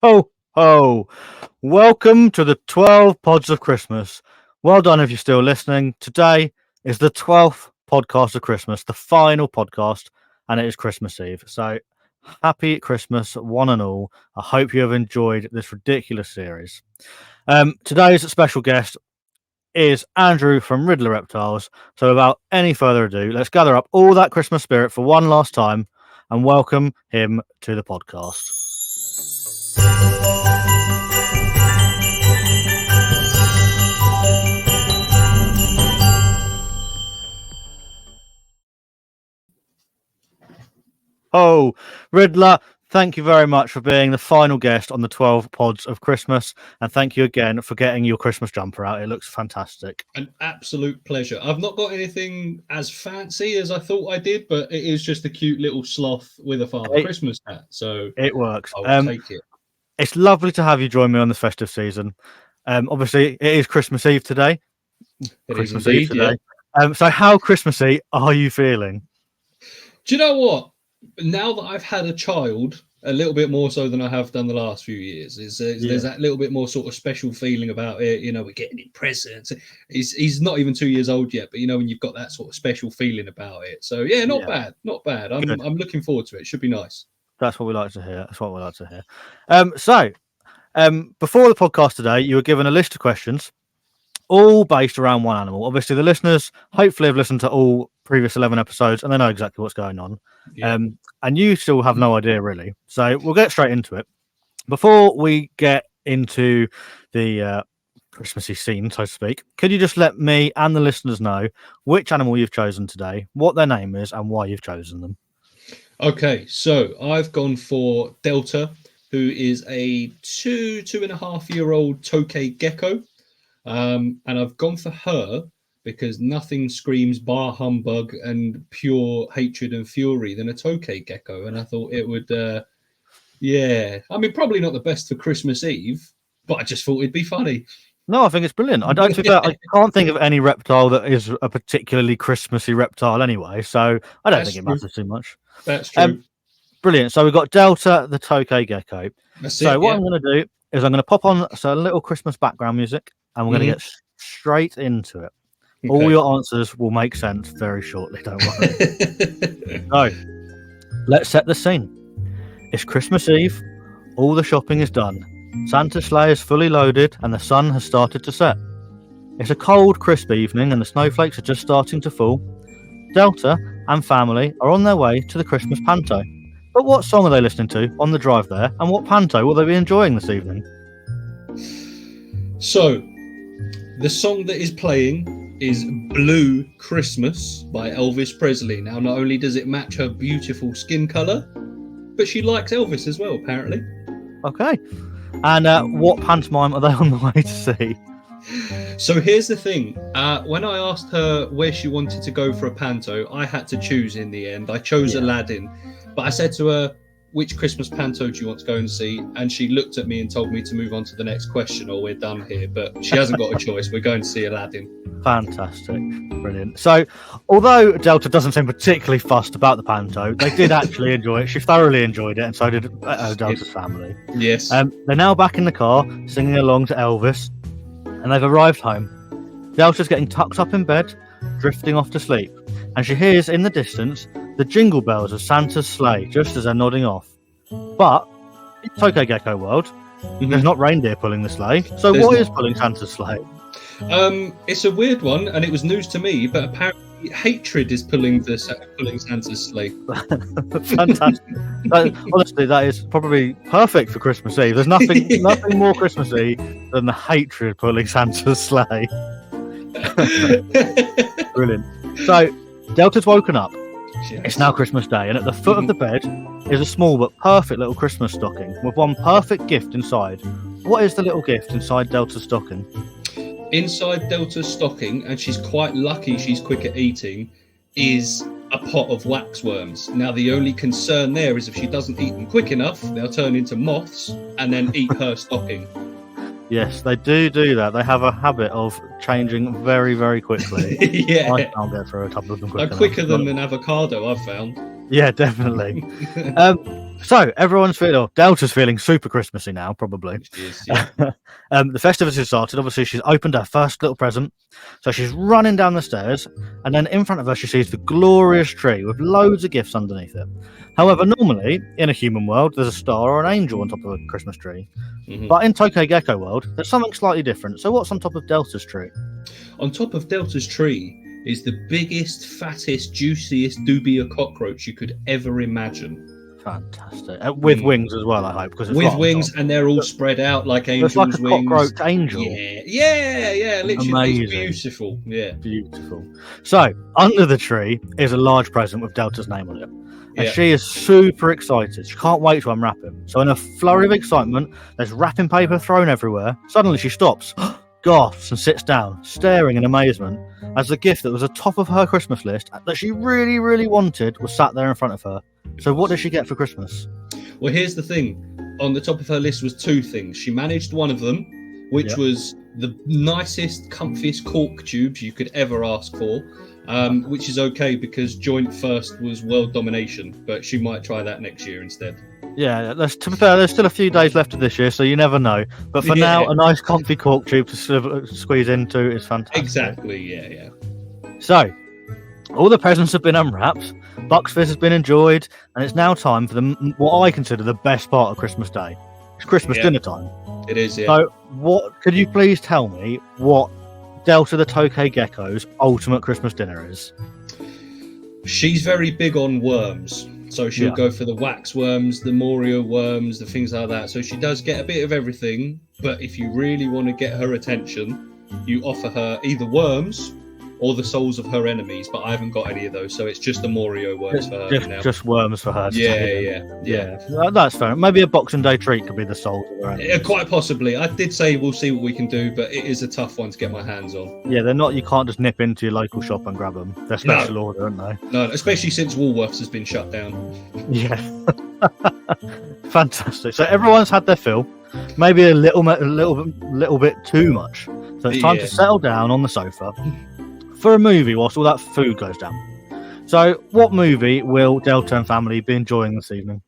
Ho, ho! Welcome to the 12 Pods of Christmas. Well done if you're still listening. Today is the 12th podcast of Christmas, the final podcast, and it is Christmas Eve. So happy Christmas, one and all. I hope you have enjoyed this ridiculous series. Today's special guest is Andrew from Riddler Reptiles. So without any further ado, let's gather up all that Christmas spirit for one last time and welcome him to the podcast. Oh, Riddler, thank you very much for being the final guest on the 12 Pods of Christmas. And thank you again for getting your Christmas jumper out. It looks fantastic. An absolute pleasure. I've not got anything as fancy as I thought I did, but it is just a cute little sloth with a Father Christmas hat. So it works. I'll take it. It's lovely to have you join me on this festive season. Obviously, it is Christmas Eve today. Christmas Eve today. Yeah. So how Christmassy are you feeling? Do you know what? Now that I've had a child, a little bit more so than I have done the last few years, there's that little bit more sort of special feeling about it. You know, we're getting him presents. He's not even 2 years old yet, but you know, when you've got that sort of special feeling about it. So yeah, not bad. I'm looking forward to it. It should be nice. That's what we like to hear. So before the podcast today, you were given a list of questions, all based around one animal. Obviously, the listeners hopefully have listened to all previous 11 episodes and they know exactly what's going on. Yeah. And you still have no idea, really. So we'll get straight into it. Before we get into the Christmassy scene, so to speak, could you just let me and the listeners know which animal you've chosen today, what their name is, and why you've chosen them? Okay, so I've gone for Delta, who is a 2.5-year-old tokay gecko. And I've gone for her because nothing screams bar humbug and pure hatred and fury than a tokay gecko. And I thought it would, I mean, probably not the best for Christmas Eve, but I just thought it'd be funny. No, I think it's brilliant. I can't think of any reptile that is a particularly Christmassy reptile anyway, so I don't think it matters too much. That's true. Brilliant. So we've got Delta, the tokay gecko. I'm going to do is I'm going to pop on a little Christmas background music, and we're going to get straight into it. Okay. All your answers will make sense very shortly, don't worry. So, let's set the scene. It's Christmas Eve. All the shopping is done. Santa's sleigh is fully loaded, and the sun has started to set. It's a cold, crisp evening, and the snowflakes are just starting to fall. Delta and family are on their way to the Christmas panto. But what song are they listening to on the drive there, and what panto will they be enjoying this evening? So, the song that is playing is Blue Christmas by Elvis Presley. Now, not only does it match her beautiful skin colour, but she likes Elvis as well, apparently. Okay. And what pantomime are they on the way to see? So here's the thing. When I asked her where she wanted to go for a panto, I had to choose in the end. I chose Aladdin. But I said to her, which Christmas panto do you want to go and see? And she looked at me and told me to move on to the next question or we're done here. But she hasn't got a choice. We're going to see Aladdin. Fantastic. Brilliant. So, although Delta doesn't seem particularly fussed about the panto, they did actually enjoy it. She thoroughly enjoyed it, and so did Delta's family. Yes. They're now back in the car, singing along to Elvis, and they've arrived home. Delta's getting tucked up in bed, drifting off to sleep, and she hears in the distance the jingle bells of Santa's sleigh just as they're nodding off. But in Tokay Gecko world, there's not reindeer pulling the sleigh. So what is pulling Santa's sleigh? It's a weird one, and it was news to me, but apparently hatred is pulling Santa's sleigh. Fantastic. Honestly, that is probably perfect for Christmas Eve. There's nothing more Christmassy than the hatred pulling Santa's sleigh. Brilliant. So Delta's woken up. Yes. It's now Christmas Day, and at the foot of the bed is a small but perfect little Christmas stocking with one perfect gift inside. What is the little gift inside Delta's stocking? Inside Delta's stocking, and she's quite lucky she's quick at eating, is a pot of waxworms. Now, the only concern there is if she doesn't eat them quick enough, they'll turn into moths and then eat her stocking. Yes, they do that. They have a habit of changing very, very quickly. Yeah. I can't get through a couple of them Quicker than an avocado, I've found. Yeah, definitely. So everyone's feeling, Delta's feeling super Christmassy now, probably. Yes, yeah. The festivities started. Obviously, she's opened her first little present. So she's running down the stairs, and then in front of her, she sees the glorious tree with loads of gifts underneath it. However, normally, in a human world, there's a star or an angel on top of a Christmas tree. But in Tokyo Gecko world, there's something slightly different. So what's on top of Delta's tree? On top of Delta's tree is the biggest, fattest, juiciest dubia cockroach you could ever imagine. Fantastic. With wings as well, I hope. With wings, and they're all spread out like angels' it's like a wings. Cockroach angel. Yeah. Literally, amazing. It's beautiful. Yeah, beautiful. So under the tree is a large present with Delta's name on it, and Yeah. she is super excited. She can't wait to unwrap him. So in a flurry of excitement, there's wrapping paper thrown everywhere. Suddenly, she stops, gasps, and sits down, staring in amazement as the gift that was atop of her Christmas list that she really, really wanted was sat there in front of her. So what did she get for Christmas? Well, here's the thing. On the top of her list was two things. She managed one of them, which was the nicest, comfiest cork tubes you could ever ask for, which is okay because joint first was world domination, but she might try that next year instead. Yeah, to be fair, there's still a few days left of this year, so you never know. But for now, a nice comfy cork tube to squeeze into is fantastic. Exactly, yeah. So, all the presents have been unwrapped, Bucks Fizz has been enjoyed, and it's now time for what I consider the best part of Christmas Day. It's Christmas dinner time. It is, yeah. So, could you please tell me what Delta the Tokyo Gecko's ultimate Christmas dinner is? She's very big on worms. So she'll go for the wax worms, the Morio worms, the things like that. So she does get a bit of everything. But if you really want to get her attention, you offer her either worms or the souls of her enemies. But I haven't got any of those. So it's just the Morio worms for her now. Just worms for her. Yeah. That's fair. Maybe a Boxing Day treat could be the souls of her enemies. Quite possibly. I did say we'll see what we can do, but it is a tough one to get my hands on. Yeah, they're not. You can't just nip into your local shop and grab them. They're special order, aren't they? No, especially since Woolworths has been shut down. Yeah. Fantastic. So everyone's had their fill. Maybe a little bit too much. So it's time to settle down on the sofa for a movie whilst all that food goes down. So what movie will Delta and family be enjoying this evening?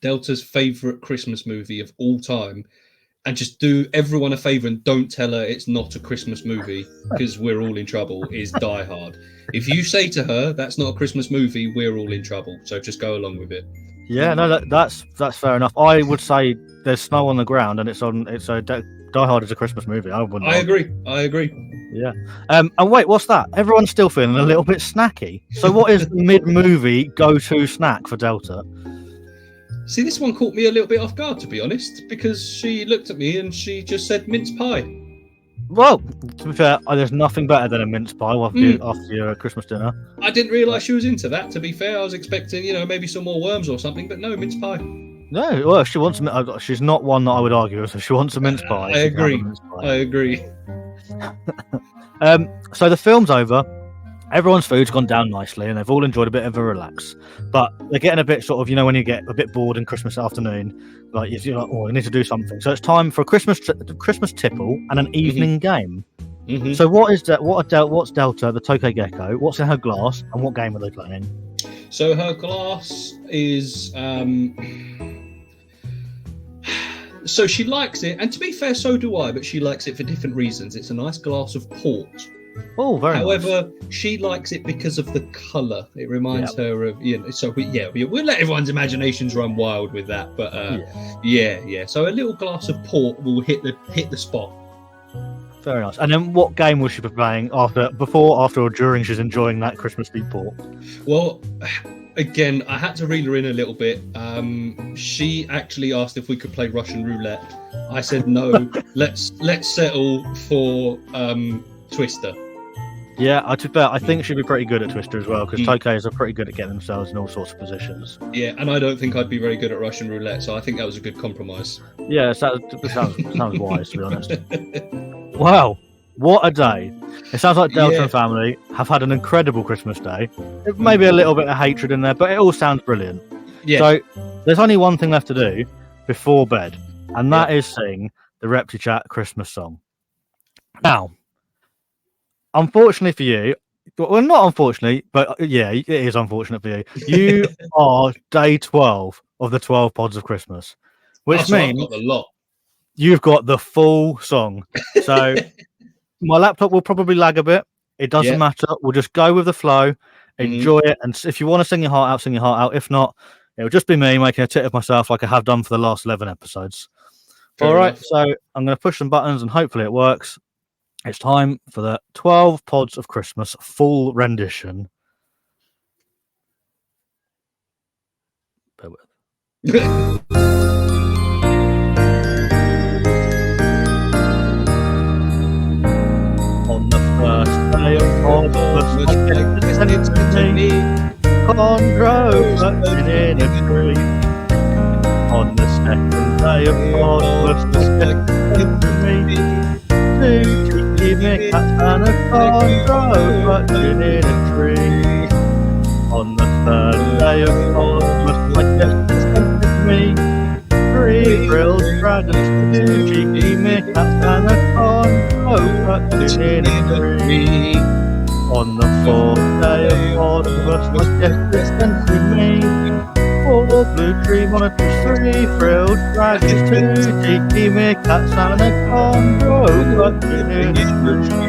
Delta's favourite Christmas movie of all time. And just do everyone a favour and don't tell her it's not a Christmas movie because we're all in trouble, is Die Hard. If you say to her that's not a Christmas movie, we're all in trouble. So just go along with it. Yeah, no, that's fair enough. I would say there's snow on the ground and Die Hard is a Christmas movie. I agree. Yeah. And wait, what's that? Everyone's still feeling a little bit snacky. So what is the mid-movie go-to snack for Delta? See, this one caught me a little bit off guard, to be honest, because she looked at me and she just said mince pie. Well, to be fair, there's nothing better than a mince pie after your Christmas dinner. I didn't realise she was into that, to be fair. I was expecting, maybe some more worms or something, but no, mince pie. No, well, she's not one that I would argue with, so she wants a mince pie. I agree. So the film's over. Everyone's food's gone down nicely and they've all enjoyed a bit of a relax. But they're getting a bit sort of, when you get a bit bored in Christmas afternoon, like you're like, I need to do something. So it's time for a Christmas tipple and an evening game. Mm-hmm. So what's Delta, the Tokyo Gecko, what's in her glass and what game are they playing? So her glass is... So she likes it, and to be fair, so do I, but she likes it for different reasons. It's a nice glass of port. Oh, very However, nice. She likes it because of the colour. It reminds her of, so we'll let everyone's imaginations run wild with that. But so a little glass of port will hit the spot. Very nice. And then what game will she be playing after, or during she's enjoying that Christmas deep port? Well, again, I had to reel her in a little bit. She actually asked if we could play Russian roulette. I said no. let's settle for Twister. Yeah, I think she'd be pretty good at Twister as well, because Tokays are pretty good at getting themselves in all sorts of positions. Yeah, and I don't think I'd be very good at Russian roulette, so I think that was a good compromise. Yeah, it sounds wise, to be honest. Wow, what a day. It sounds like Delta and family have had an incredible Christmas day. Maybe a little bit of hatred in there, but it all sounds brilliant. Yeah. So there's only one thing left to do before bed, and that is sing the ReptiChat Christmas song. Now, unfortunately for you, well, not unfortunately, but yeah, it is unfortunate for you. You are day 12 of the 12 pods of Christmas, which means I've got the lot. You've got the full song. So my laptop will probably lag a bit. It doesn't matter. We'll just go with the flow, enjoy it, and if you want to sing your heart out, sing your heart out. If not, it'll just be me making a tit of myself like I have done for the last 11 episodes. All right, so I'm going to push some buttons and hopefully it works. It's time for the 12 Pods of Christmas full rendition. Bear with. On the first day of August, it's me, Condro clutching in a tree. On the second day of August, it's me, two cheeky Mick-cats and a Condro clutching in a tree. On the third day of August, my guest is me, three frilled dragons, two cheeky Mick-cats and a Condro clutching in a tree. On the fourth day of August, my guest is sent to me, four blue tree monitors, three frilled dragons, two cheeky Mick-cats and a Condro clutching in a tree.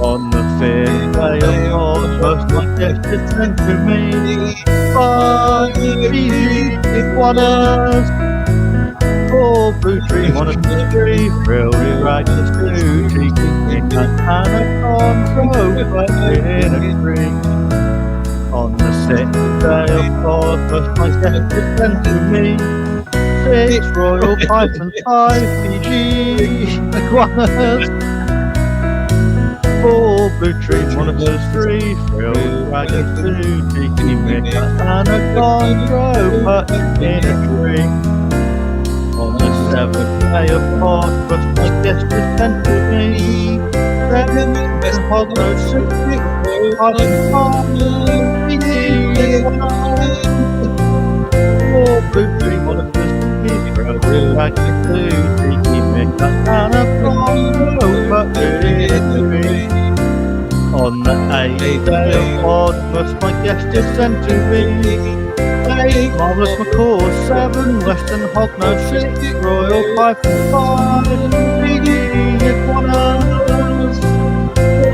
On the fifth day of August, my guest is sent to me, five cheesy iguanas, four blue tree monitors, three frilled dragons, two cheeky Mick-cats and a Condro clutching in a tree. On the sixth day of August, my guest is sent to me, six royal pythons, five PG iguanas, four blue tree monitors, three frilled dragons, two cheeky Mick-cats and a Condro clutching in a tree. On the seventh day of August, my guest is sent to me, seven hognose, six pythons, five PG iguanas, four blue tree monitors, three frilled dragons, two cheeky Mick-cats and a Condro clutching in a tree. On the eighth day of August, my guest is sent to me, eight marvellous macaws, seven western hognose, six royal pythons, five PG iguanas,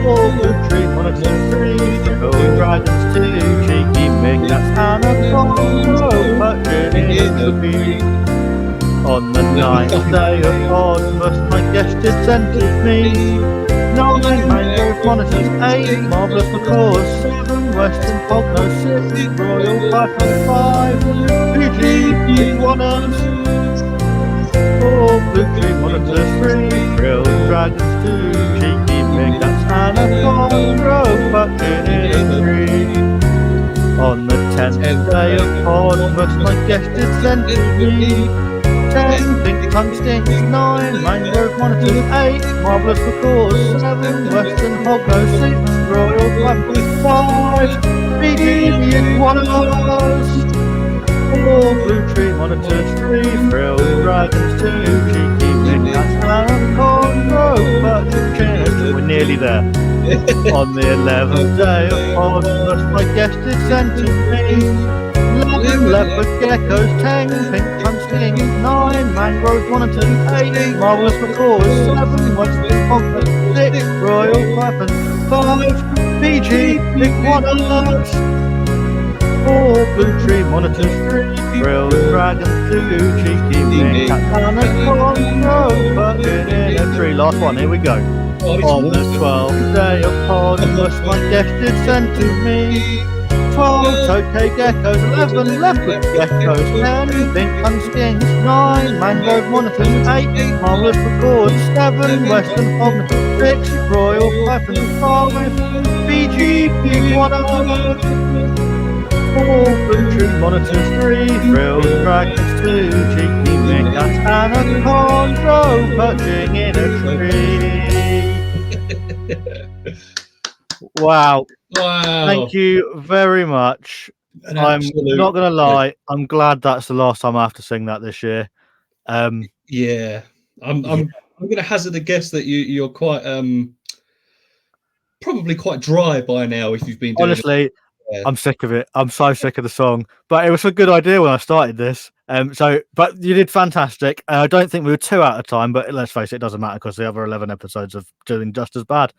four blue tree monitors, three frilled dragons, two cheeky Mick-cats and a Condro clutching in a tree. On the ninth day of August, my guest is sent to me, nine mangrove monitors, eight marvellous macaws, seven western hognose, six royal pythons, five PG iguanas, four blue tree monitors, three frilled dragons, two cheeky Mick-cats and a Condro clutching in a tree. On the 10th day of August, my guest is sent to me, 10 pink tungstings, 9 mangrove monitors, 8 marvellous macaws, 7 western hognose, 6 royal pythons, 5 PG iguanas, 4 blue tree monitors, 3 frilled dragons, 2 cheeky Mick-cats and a Condro clutching in a tree. We're nearly there. On the 11th day of August, my guest is sent to me, 11 leopard geckos, 10 pink tungstings, 9 mangrove monitors, 8 marvellous macaws, 7 western hognose, 6 royal pythons, 5 PG iguanas, 4 blue tree monitors, 3 frilled dragons, 2 cheeky Mick-cats and a Condro clutching in a tree. Last one, here we go. On the 12th day of August, my guest is sent to me, 12 tokay geckos, 11 leopard geckos, 10 pink hunskins, 9 mangrove monitors, 8 marvelous records, 7 western hognets, 6 royal pythons, 5 Fiji iguanas, 4 blue tree monitors, 3 frilled dragons, 2 cheeky meerkats, and a chondro perching in a tree. Wow. Thank you very much. I'm not going to lie. I'm glad that's the last time I have to sing that this year. Yeah. I'm going to hazard a guess that you're quite probably quite dry by now if you've been doing honestly, I'm sick of it. I'm so sick of the song. But it was a good idea when I started this. But you did fantastic. I don't think we were 2 out of time, but let's face it, it doesn't matter because the other 11 episodes are doing just as bad.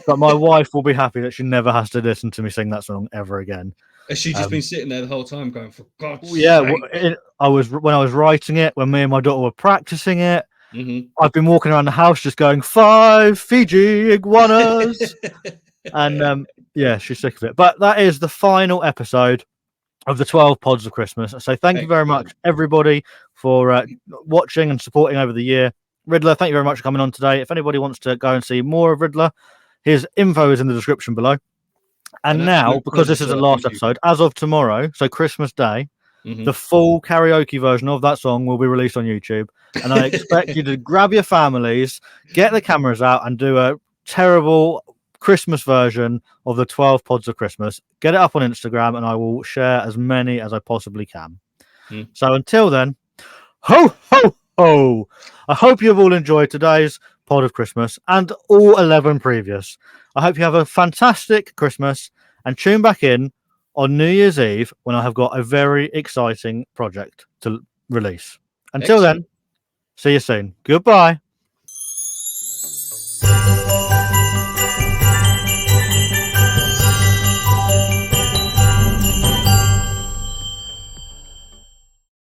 But my wife will be happy that she never has to listen to me sing that song ever again. Has she just been sitting there the whole time going, for God's sake? Yeah, when I was writing it, when me and my daughter were practicing it, I've been walking around the house just going 5 Fiji iguanas. And yeah, she's sick of it. But that is the final episode of the 12 pods of Christmas. So thank you very much, everybody, for watching and supporting over the year. Riddler, thank you very much for coming on today. If anybody wants to go and see more of Riddler, his info is in the description below. And now, because this is the last episode, as of tomorrow, so Christmas Day, the full karaoke version of that song will be released on YouTube. And I expect you to grab your families, get the cameras out, and do a terrible Christmas version of the 12 pods of Christmas. Get it up on Instagram, and I will share as many as I possibly can. So until then, ho, ho, ho. I hope you've all enjoyed today's pod of Christmas and all 11 previous. I hope you have a fantastic Christmas and tune back in on New Year's Eve when I have got a very exciting project to release. Until then, see you soon. Goodbye.